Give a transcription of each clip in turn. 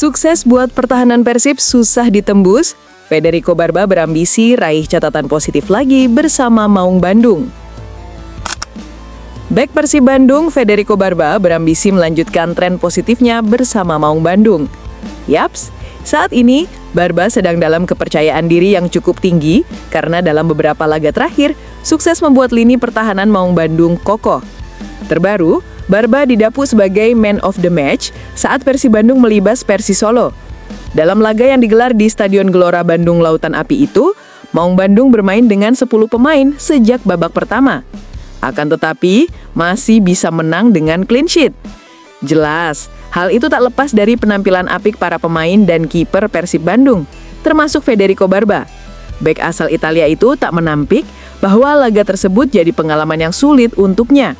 Sukses buat pertahanan Persib susah ditembus, Federico Barba berambisi raih catatan positif lagi bersama Maung Bandung. Bek Persib Bandung, Federico Barba berambisi melanjutkan tren positifnya bersama Maung Bandung. Yaps, saat ini Barba sedang dalam kepercayaan diri yang cukup tinggi karena dalam beberapa laga terakhir, sukses membuat lini pertahanan Maung Bandung kokoh. Terbaru, Barba didapuk sebagai man of the match saat Persib Bandung melibas Persis Solo. Dalam laga yang digelar di Stadion Gelora Bandung Lautan Api itu, Maung Bandung bermain dengan 10 pemain sejak babak pertama. Akan tetapi, masih bisa menang dengan clean sheet. Jelas, hal itu tak lepas dari penampilan apik para pemain dan kiper Persib Bandung, termasuk Federico Barba. Bek asal Italia itu tak menampik bahwa laga tersebut jadi pengalaman yang sulit untuknya.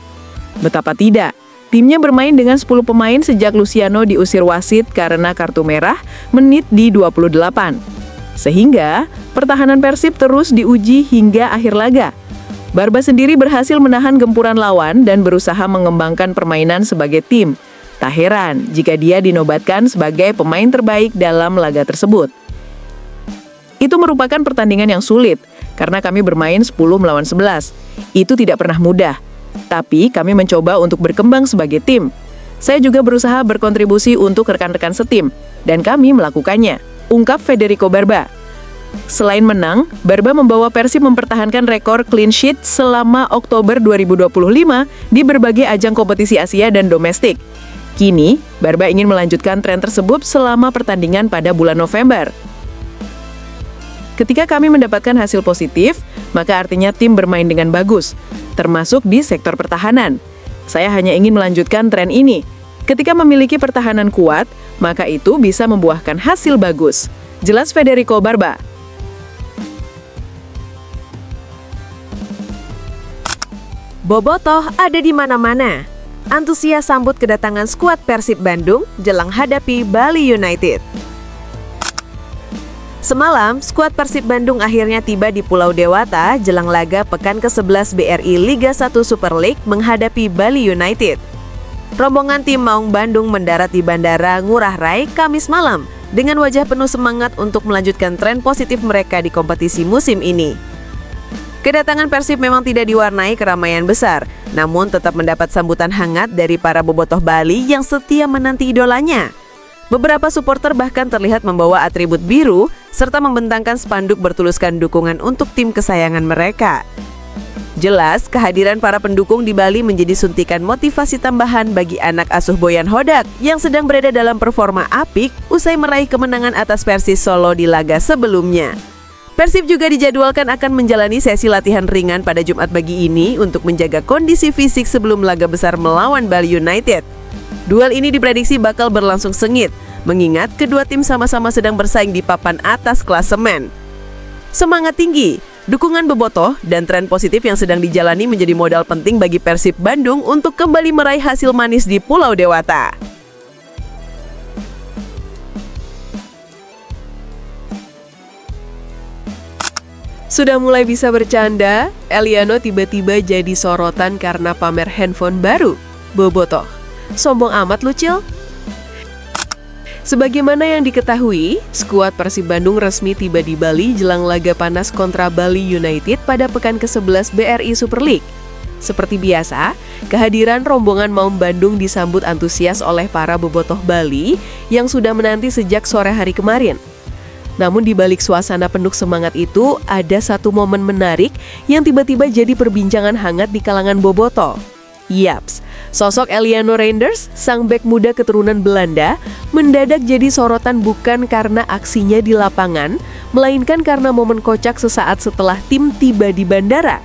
Betapa tidak, timnya bermain dengan 10 pemain sejak Luciano diusir wasit karena kartu merah menit di 28. Sehingga, pertahanan Persib terus diuji hingga akhir laga. Barba sendiri berhasil menahan gempuran lawan dan berusaha mengembangkan permainan sebagai tim. Tak heran jika dia dinobatkan sebagai pemain terbaik dalam laga tersebut. Itu merupakan pertandingan yang sulit, karena kami bermain 10 melawan 11. Itu tidak pernah mudah. Tapi kami mencoba untuk berkembang sebagai tim. Saya juga berusaha berkontribusi untuk rekan-rekan setim, dan kami melakukannya, ungkap Federico Barba. Selain menang, Barba membawa Persib mempertahankan rekor clean sheet selama Oktober 2025 di berbagai ajang kompetisi Asia dan domestik. Kini, Barba ingin melanjutkan tren tersebut selama pertandingan pada bulan November. Ketika kami mendapatkan hasil positif, maka artinya tim bermain dengan bagus, termasuk di sektor pertahanan. Saya hanya ingin melanjutkan tren ini. Ketika memiliki pertahanan kuat, maka itu bisa membuahkan hasil bagus. Jelas Federico Barba. Bobotoh ada di mana-mana. Antusias sambut kedatangan skuad Persib Bandung jelang hadapi Bali United. Semalam, skuad Persib Bandung akhirnya tiba di Pulau Dewata jelang laga pekan ke-11 BRI Liga 1 Super League menghadapi Bali United. Rombongan tim Maung Bandung mendarat di Bandara Ngurah Rai Kamis malam dengan wajah penuh semangat untuk melanjutkan tren positif mereka di kompetisi musim ini. Kedatangan Persib memang tidak diwarnai keramaian besar, namun tetap mendapat sambutan hangat dari para bobotoh Bali yang setia menanti idolanya. Beberapa supporter bahkan terlihat membawa atribut biru serta membentangkan spanduk bertuliskan dukungan untuk tim kesayangan mereka. Jelas, kehadiran para pendukung di Bali menjadi suntikan motivasi tambahan bagi anak asuh Boyan Hodak yang sedang berada dalam performa apik usai meraih kemenangan atas Persis Solo di laga sebelumnya. Persib juga dijadwalkan akan menjalani sesi latihan ringan pada Jumat pagi ini untuk menjaga kondisi fisik sebelum laga besar melawan Bali United. Duel ini diprediksi bakal berlangsung sengit, mengingat kedua tim sama-sama sedang bersaing di papan atas klasemen. Semangat tinggi, dukungan bobotoh, dan tren positif yang sedang dijalani menjadi modal penting bagi Persib Bandung untuk kembali meraih hasil manis di Pulau Dewata. Sudah mulai bisa bercanda, Eliano tiba-tiba jadi sorotan karena pamer handphone baru. Bobotoh, sombong amat lu, Cil. Sebagaimana yang diketahui, skuad Persib Bandung resmi tiba di Bali jelang laga panas kontra Bali United pada pekan ke-11 BRI Super League. Seperti biasa, kehadiran rombongan Maung Bandung disambut antusias oleh para bobotoh Bali yang sudah menanti sejak sore hari kemarin. Namun di balik suasana penuh semangat itu, ada satu momen menarik yang tiba-tiba jadi perbincangan hangat di kalangan bobotoh. Yaps, sosok Eliano Reinders, sang bek muda keturunan Belanda, mendadak jadi sorotan bukan karena aksinya di lapangan, melainkan karena momen kocak sesaat setelah tim tiba di bandara.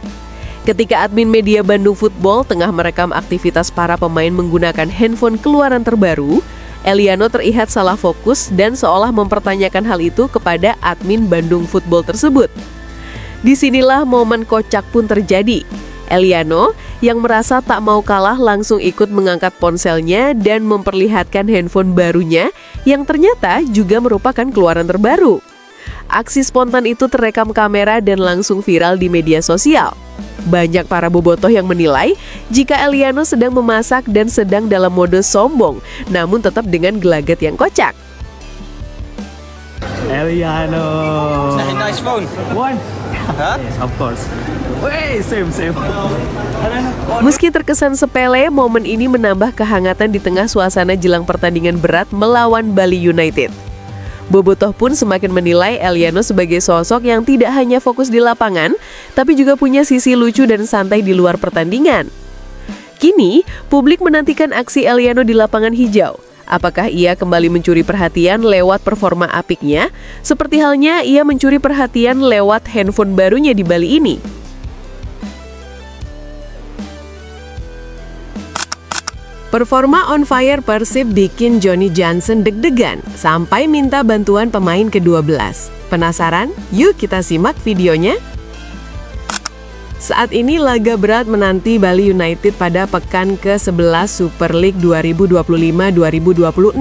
Ketika admin media Bandung Football tengah merekam aktivitas para pemain menggunakan handphone keluaran terbaru, Eliano terlihat salah fokus dan seolah mempertanyakan hal itu kepada admin Bandung Football tersebut. Disinilah momen kocak pun terjadi. Eliano yang merasa tak mau kalah langsung ikut mengangkat ponselnya dan memperlihatkan handphone barunya yang ternyata juga merupakan keluaran terbaru. Aksi spontan itu terekam kamera dan langsung viral di media sosial. Banyak para bobotoh yang menilai jika Eliano sedang memasak dan sedang dalam mode sombong, namun tetap dengan gelagat yang kocak. Eliano. Nice phone. One. Huh? Of course. Wey, same. Meski terkesan sepele, momen ini menambah kehangatan di tengah suasana jelang pertandingan berat melawan Bali United. Bobotoh pun semakin menilai Eliano sebagai sosok yang tidak hanya fokus di lapangan, tapi juga punya sisi lucu dan santai di luar pertandingan. Kini, publik menantikan aksi Eliano di lapangan hijau. Apakah ia kembali mencuri perhatian lewat performa apiknya, seperti halnya ia mencuri perhatian lewat handphone barunya di Bali ini? Performa on fire Persib bikin Johnny Johnson deg-degan sampai minta bantuan pemain ke-12. Penasaran? Yuk kita simak videonya. Saat ini laga berat menanti Bali United pada pekan ke-11 Super League 2025-2026.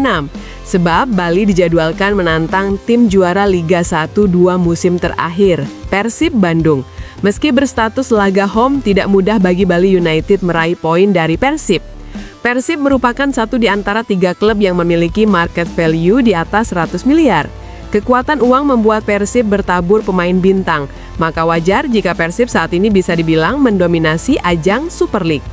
Sebab Bali dijadwalkan menantang tim juara Liga 1-2 musim terakhir, Persib Bandung. Meski berstatus laga home, tidak mudah bagi Bali United meraih poin dari Persib. Persib merupakan satu di antara 3 klub yang memiliki market value di atas 100 miliar. Kekuatan uang membuat Persib bertabur pemain bintang, maka wajar jika Persib saat ini bisa dibilang mendominasi ajang Super League.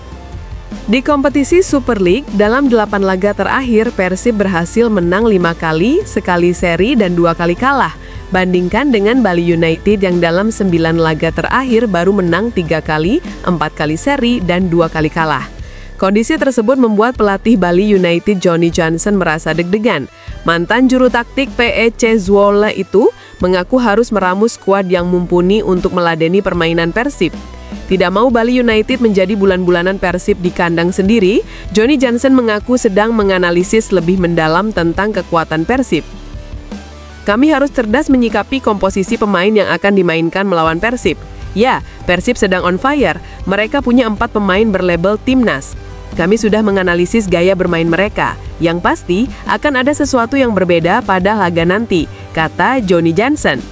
Di kompetisi Super League, dalam 8 laga terakhir, Persib berhasil menang 5 kali, sekali seri dan 2 kali kalah. Bandingkan dengan Bali United yang dalam 9 laga terakhir baru menang 3 kali, 4 kali seri dan 2 kali kalah. Kondisi tersebut membuat pelatih Bali United Johnny Johnson merasa deg-degan. Mantan juru taktik PEC Zwolle itu mengaku harus meramu skuad yang mumpuni untuk meladeni permainan Persib. Tidak mau Bali United menjadi bulan-bulanan Persib di kandang sendiri, Johnny Johnson mengaku sedang menganalisis lebih mendalam tentang kekuatan Persib. Kami harus cerdas menyikapi komposisi pemain yang akan dimainkan melawan Persib. Ya, Persib sedang on fire. Mereka punya 4 pemain berlabel Timnas. Kami sudah menganalisis gaya bermain mereka. Yang pasti, akan ada sesuatu yang berbeda pada laga nanti, kata Johnny Johnson.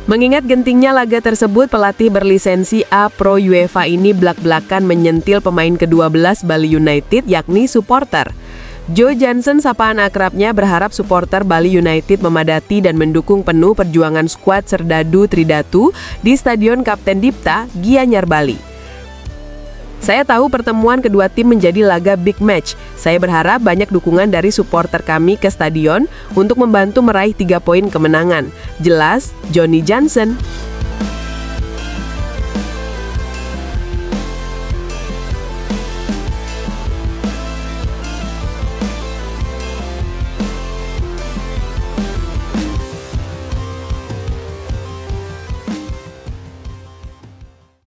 Mengingat gentingnya laga tersebut, pelatih berlisensi A Pro UEFA ini blak-blakan menyentil pemain ke-12 Bali United, yakni supporter. Joe Johnson, sapaan akrabnya, berharap supporter Bali United memadati dan mendukung penuh perjuangan skuad Serdadu Tridatu di Stadion Kapten Dipta, Gianyar, Bali. Saya tahu pertemuan kedua tim menjadi laga big match. Saya berharap banyak dukungan dari supporter kami ke stadion untuk membantu meraih 3 poin kemenangan. Jelas, Johnny Johnson.